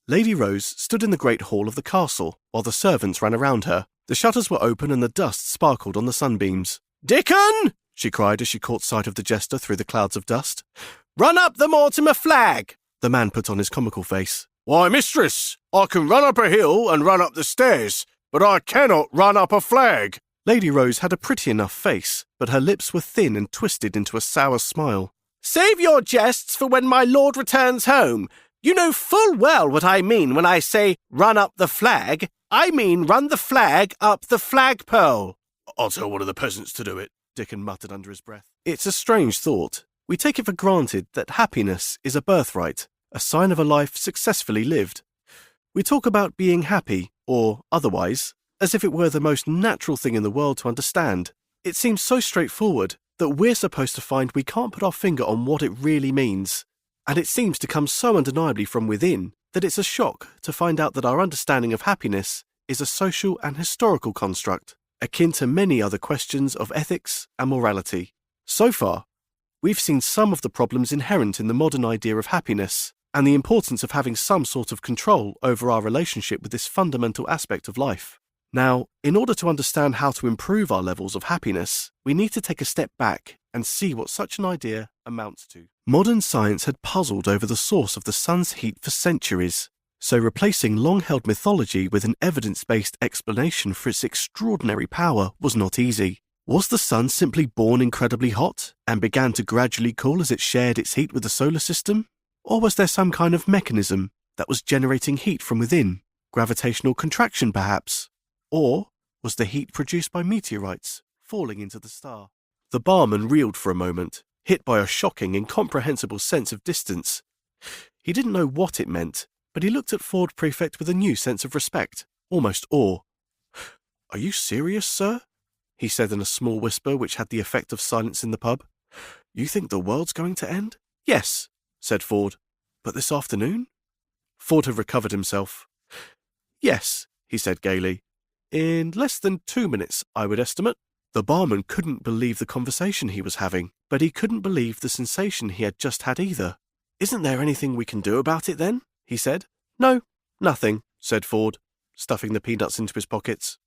Lady Rose stood in the great hall of the castle while the servants ran around her. The shutters were open and the dust sparkled on the sunbeams. "Dickon!" she cried as she caught sight of the jester through the clouds of dust. "Run up the Mortimer flag!" The man put on his comical face. "Why, mistress, I can run up a hill and run up the stairs, but I cannot run up a flag." Lady Rose had a pretty enough face, but her lips were thin and twisted into a sour smile. "Save your jests for when my lord returns home. You know full well what I mean when I say run up the flag. I mean run the flag up the flagpole." "I'll tell one of the peasants to do it," Dickon muttered under his breath. It's a strange thought. We take it for granted that happiness is a birthright, a sign of a life successfully lived. We talk about being happy, or otherwise, as if it were the most natural thing in the world to understand. It seems so straightforward that we're supposed to find we can't put our finger on what it really means. And it seems to come so undeniably from within that it's a shock to find out that our understanding of happiness is a social and historical construct, akin to many other questions of ethics and morality. So far, we've seen some of the problems inherent in the modern idea of happiness, and the importance of having some sort of control over our relationship with this fundamental aspect of life. Now, in order to understand how to improve our levels of happiness, we need to take a step back and see what such an idea amounts to. Modern science had puzzled over the source of the sun's heat for centuries, so replacing long-held mythology with an evidence-based explanation for its extraordinary power was not easy. Was the sun simply born incredibly hot and began to gradually cool as it shared its heat with the solar system? Or was there some kind of mechanism that was generating heat from within? Gravitational contraction, perhaps? Or was the heat produced by meteorites falling into the star? The barman reeled for a moment, hit by a shocking, incomprehensible sense of distance. He didn't know what it meant, but he looked at Ford Prefect with a new sense of respect, almost awe. "Are you serious, sir?" he said in a small whisper which had the effect of silence in the pub. "You think the world's going to end?" "Yes," said Ford. "But this afternoon?" Ford had recovered himself. "Yes," he said gaily. "In less than 2 minutes, I would estimate." The barman couldn't believe the conversation he was having, but he couldn't believe the sensation he had just had either. "Isn't there anything we can do about it then?" he said. "No, nothing," said Ford, stuffing the peanuts into his pockets.